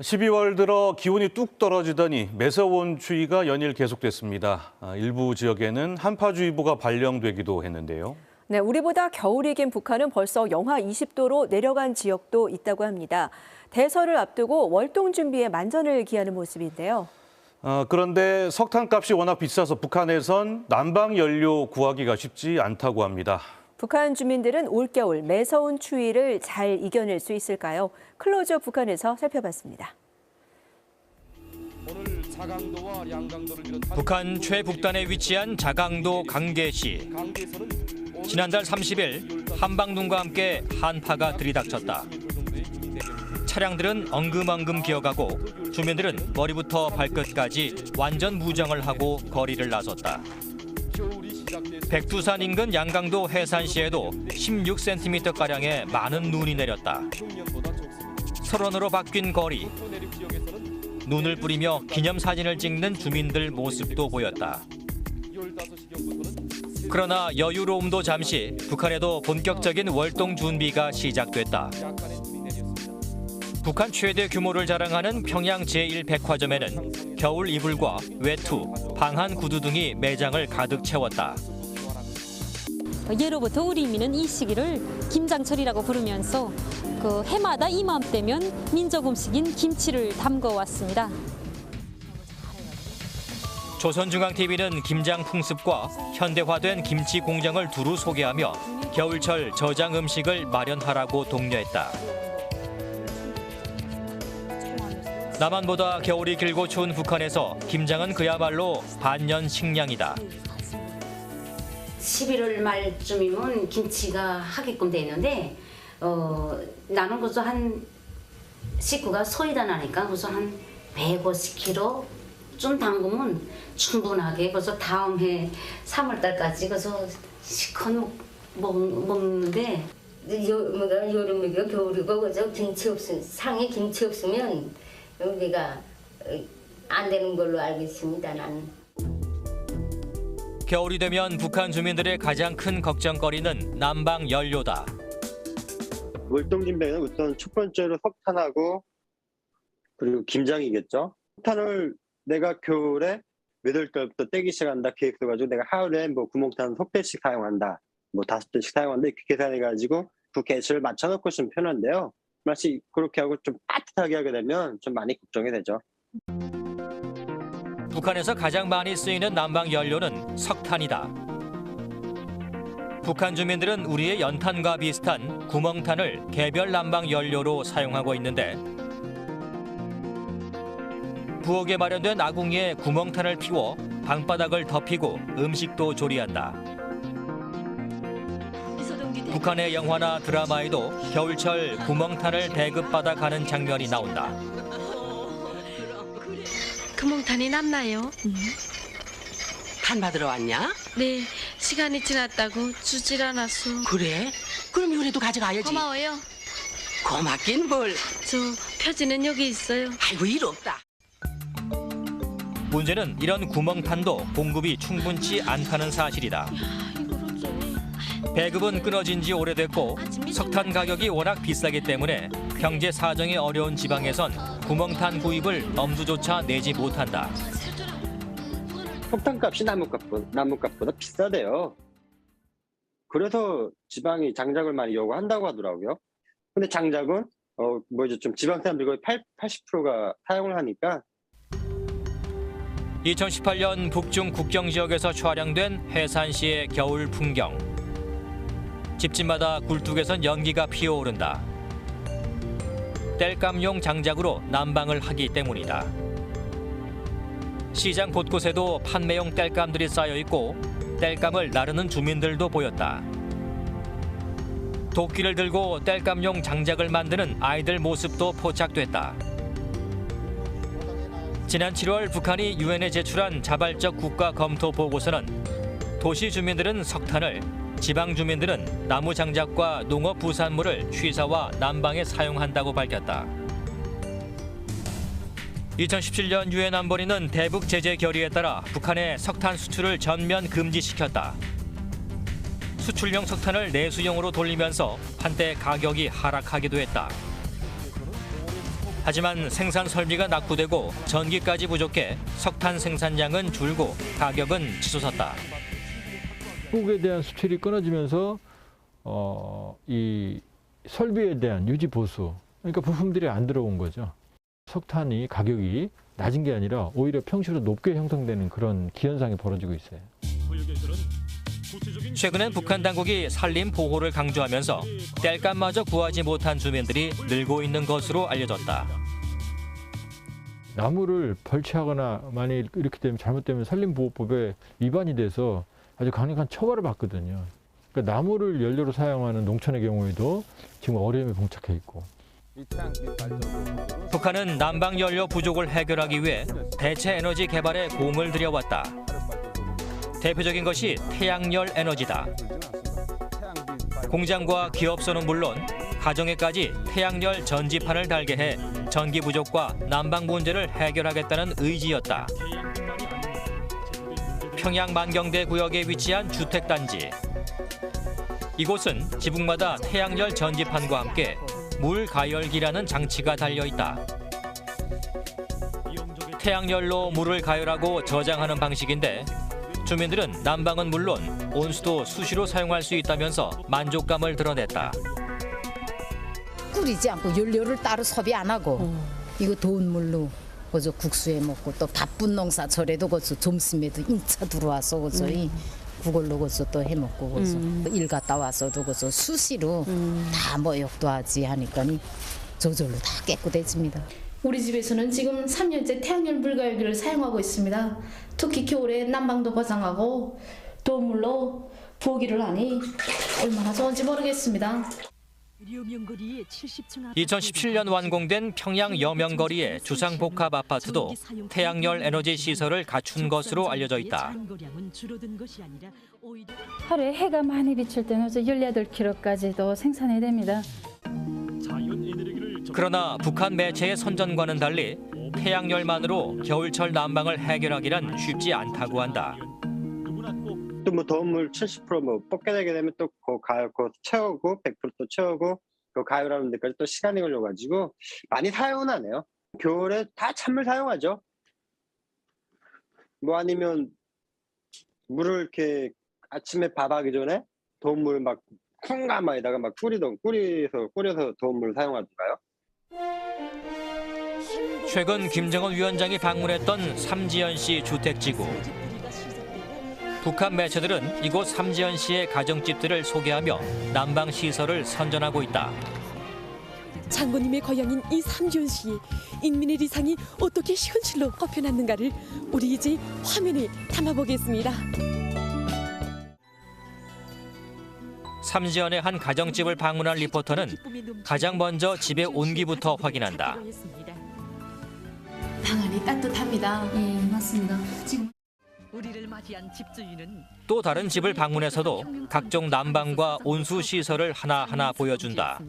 12월 들어 기온이 뚝 떨어지더니 매서운 추위가 연일 계속됐습니다. 일부 지역에는 한파주의보가 발령되기도 했는데요. 네, 우리보다 겨울이 긴 북한은 벌써 영하 20도로 내려간 지역도 있다고 합니다. 대설을 앞두고 월동 준비에 만전을 기하는 모습인데요. 그런데 석탄값이 워낙 비싸서 북한에선 난방 연료 구하기가 쉽지 않다고 합니다. 북한 주민들은 올겨울 매서운 추위를 잘 이겨낼 수 있을까요? 클로즈업 북한에서 살펴봤습니다. 북한 최북단에 위치한 자강도 강계시. 지난달 30일 한방눈과 함께 한파가 들이닥쳤다. 차량들은 엉금엉금 기어가고 주민들은 머리부터 발끝까지 완전 무장을 하고 거리를 나섰다. 백두산 인근 양강도 해산시에도 16cm가량의 많은 눈이 내렸다. 설원으로 바뀐 거리. 눈을 뿌리며 기념사진을 찍는 주민들 모습도 보였다. 그러나 여유로움도 잠시 북한에도 본격적인 월동 준비가 시작됐다. 북한 최대 규모를 자랑하는 평양 제1백화점에는 겨울 이불과 외투, 방한 구두 등이 매장을 가득 채웠다. 예로부터 우리 민은 이 시기를 김장철이라고 부르면서 해마다 이맘때면 민족 음식인 김치를 담궈왔습니다. 조선중앙TV는 김장 풍습과 현대화된 김치 공장을 두루 소개하며 겨울철 저장 음식을 마련하라고 독려했다. 남한보다 겨울이 길고 추운 북한에서 김장은 그야말로 반년 식량이다. 11월 말쯤이면 김치가 하게끔 되는데 나는 그래서 한 식구가 소이다 나니까 그래서 한 150kg 좀 담그면 충분하게 그래서 다음 해 3월 달까지 그래서 시컷 먹는데 여름이고 겨울이고 그저 김치 없으면 상에 김치 없으면 우리가 안 되는 걸로 알고 있습니다. 나는. 겨울이 되면 북한 주민들의 가장 큰 걱정거리는 난방 연료다. 월동 준비는 우선 첫 번째로 석탄하고 그리고 김장이겠죠. 석탄을 내가 겨울에 몇 월 달부터 떼기 시작한다 계획해가지고 내가 하루에 뭐 구멍탄 석 대씩 사용한다, 뭐 5대씩 사용한다 이렇게 계산해가지고 그 개수를 맞춰놓고 있으면 편한데요. 마치 그렇게 하고 좀 따뜻하게 하게 되면 좀 많이 걱정이 되죠. 북한에서 가장 많이 쓰이는 난방 연료는 석탄이다. 북한 주민들은 우리의 연탄과 비슷한 구멍탄을 개별 난방 연료로 사용하고 있는데 부엌에 마련된 아궁이에 구멍탄을 피워 방바닥을 덮이고 음식도 조리한다. 북한의 영화나 드라마에도 겨울철 구멍탄을 배급받아 가는 장면이 나온다. 구멍탄이 남나요? 탄 받으러 왔냐? 네, 시간이 지났다고 주질 않았어. 그래? 그럼 요래도 가져가야지. 고마워요. 고맙긴 뭘. 저 표지는 여기 있어요. 아이고 이롭다. 문제는 이런 구멍탄도 공급이 충분치 않다는 사실이다. 배급은 끊어진 지 오래됐고 석탄 가격이 워낙 비싸기 때문에 경제 사정이 어려운 지방에선 구멍탄 구입을 엄두조차 내지 못한다. 석탄값이 나무값보다 비싸대요. 그래서 지방이 장작을 많이 요구한다고 하더라고요. 근데 장작은 좀 지방 사람들 거의 80%가 사용을 하니까. 2018년 북중 국경 지역에서 촬영된 해산시의 겨울 풍경. 집집마다 굴뚝에선 연기가 피어오른다. 땔감용 장작으로 난방을 하기 때문이다. 시장 곳곳에도 판매용 땔감들이 쌓여 있고 땔감을 나르는 주민들도 보였다. 도끼를 들고 땔감용 장작을 만드는 아이들 모습도 포착됐다. 지난 7월 북한이 유엔에 제출한 자발적 국가 검토 보고서는 도시 주민들은 석탄을, 지방 주민들은 나무 장작과 농업 부산물을 취사와 난방에 사용한다고 밝혔다. 2017년 유엔 안보리는 대북 제재 결의에 따라 북한의 석탄 수출을 전면 금지시켰다. 수출용 석탄을 내수용으로 돌리면서 한때 가격이 하락하기도 했다. 하지만 생산 설비가 낙후되고 전기까지 부족해 석탄 생산량은 줄고 가격은 치솟았다. 한국에 대한 수출이 끊어지면서 이 설비에 대한 유지 보수, 그러니까 부품들이 안 들어온 거죠. 석탄이 가격이 낮은 게 아니라 오히려 평시로 높게 형성되는 그런 기현상이 벌어지고 있어요. 최근엔 북한 당국이 산림 보호를 강조하면서 땔감마저 구하지 못한 주민들이 늘고 있는 것으로 알려졌다. 나무를 벌채하거나 만일 이렇게 되면 잘못되면 산림보호법에 위반이 돼서 아주 강력한 처벌을 받거든요. 그러니까 나무를 연료로 사용하는 농촌의 경우에도 지금 어려움에 봉착해 있고. 북한은 난방 연료 부족을 해결하기 위해 대체 에너지 개발에 공을 들여왔다. 대표적인 것이 태양열 에너지다. 공장과 기업소는 물론 가정에까지 태양열 전지판을 달게 해 전기 부족과 난방 문제를 해결하겠다는 의지였다. 평양 만경대 구역에 위치한 주택단지. 이곳은 지붕마다 태양열 전지판과 함께 물 가열기라는 장치가 달려있다. 태양열로 물을 가열하고 저장하는 방식인데 주민들은 난방은 물론 온수도 수시로 사용할 수 있다면서 만족감을 드러냈다. 끓이지 않고 연료를 따로 소비 안 하고 이거 더운 물로 그저 국수에 먹고 또 바쁜 농사철에도 그저 점심에도 인차 들어와서 그저 그걸로 그저 또 해 먹고 그저 일 갔다 와서도 그저 수시로 다 모욕도 하지 하니까 저절로 다 깨끗해집니다. 우리 집에서는 지금 3년째 태양열 물갈기를 사용하고 있습니다. 특히 겨울에 난방도 보장하고 더운 물로 부어기를 하니 얼마나 좋은지 모르겠습니다. 2017년 완공된 평양 여명거리의 주상복합 아파트도 태양열 에너지 시설을 갖춘 것으로 알려져 있다. 하루에 해가 많이 비칠 때는 18kg까지도 생산이 됩니다. 그러나 북한 매체의 선전과는 달리 태양열만으로 겨울철 난방을 해결하기란 쉽지 않다고 한다. 또 뭐 더운 물 70% 뭐 뽑게 되게 되면 또 그 가열 그 채우고 100% 또 채우고 그 가열하는 데까지 또 시간이 걸려가지고 많이 사용은 안 해요. 겨울에 다 찬물 사용하죠. 뭐 아니면 물을 이렇게 아침에 밥하기 전에 더운 물 막 쿵가마에다가 막 끓여서 더운 물을 사용하던가요. 최근 김정은 위원장이 방문했던 삼지연 씨 주택지구. 북한 매체들은 이곳 삼지연 씨의 가정집들을 소개하며 난방 시설을 선전하고 있다. 장모님의 고향인 이 삼지연 씨의 인민의 리상이 어떻게 현실로 꼽혀놨는가를 우리 이제 화면에 담아보겠습니다. 삼지연의 한 가정집을 방문한 리포터는 가장 먼저 집의 온기부터 확인한다. 방 안이 따뜻합니다. 예, 맞습니다. 지금 또 다른 집을 방문해서도 각종 난방과 온수 시설을 하나하나 보여준다.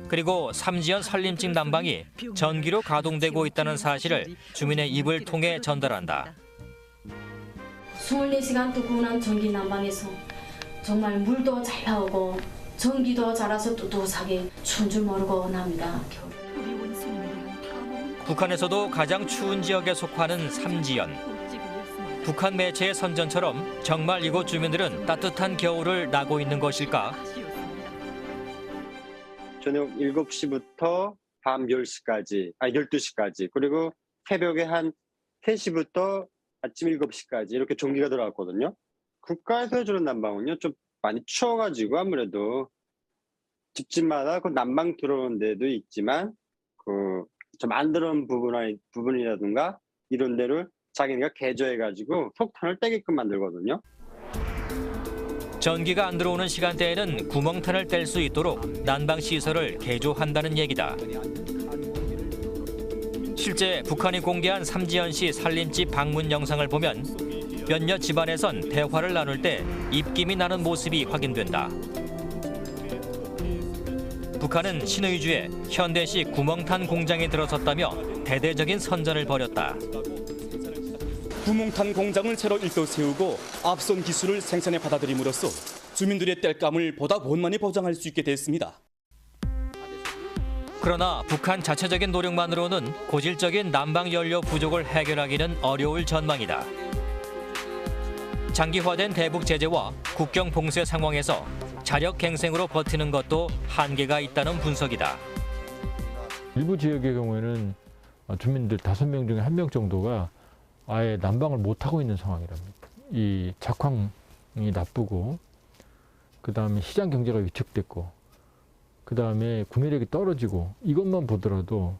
그리고 삼지연 산림집 난방이 전기로 가동되고 있다는 사실을 주민의 입을 통해 전달한다. 24시간 뜨거운 전기 난방에서 정말 물도 잘 나오고 전기도 자라서 뚜뚜하게 추운 줄 모르고 납니다. 북한에서도 가장 추운 지역에 속하는 삼지연. 북한 매체의 선전처럼 정말 이곳 주민들은 따뜻한 겨울을 나고 있는 것일까? 저녁 7시부터 밤 12시까지 그리고 새벽에 한 3시부터 아침 7시까지 이렇게 전기가 들어왔거든요. 국가에서 해주는 난방은요 좀 많이 추워가지고 아무래도 집집마다 그 난방 들어오는 데도 있지만 그 좀 안 들어온 부분이라든가 이런 데를 자기네가 개조해가지고 석탄을 떼게끔 만들거든요. 전기가 안 들어오는 시간대에는 구멍탄을 뗄 수 있도록 난방 시설을 개조한다는 얘기다. 실제 북한이 공개한 삼지연 씨 산림집 방문 영상을 보면 몇몇 집안에선 대화를 나눌 때 입김이 나는 모습이 확인된다. 북한은 신의주에 현대식 구멍탄 공장에 들어섰다며 대대적인 선전을 벌였다. 구멍탄 공장을 새로 일도 세우고 앞선 기술을 생산해 받아들임으로써 주민들의 땔감을 보다 원만히 보장할 수 있게 됐습니다. 그러나 북한 자체적인 노력만으로는 고질적인 난방 연료 부족을 해결하기는 어려울 전망이다. 장기화된 대북 제재와 국경 봉쇄 상황에서 자력 갱생으로 버티는 것도 한계가 있다는 분석이다. 일부 지역의 경우에는 주민들 5명 중에 1명 정도가 아예 난방을 못하고 있는 상황이랍니다. 이 작황이 나쁘고, 그다음에 시장 경제가 위축됐고, 그다음에 구매력이 떨어지고, 이것만 보더라도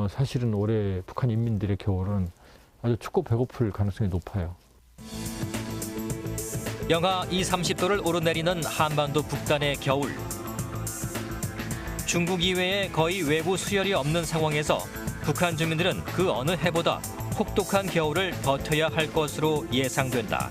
사실은 올해 북한 인민들의 겨울은 아주 춥고 배고플 가능성이 높아요. 영하 20~30도를 오르내리는 한반도 북단의 겨울. 중국 이외에 거의 외부 수혈이 없는 상황에서 북한 주민들은 그 어느 해보다 혹독한 겨울을 버텨야 할 것으로 예상된다.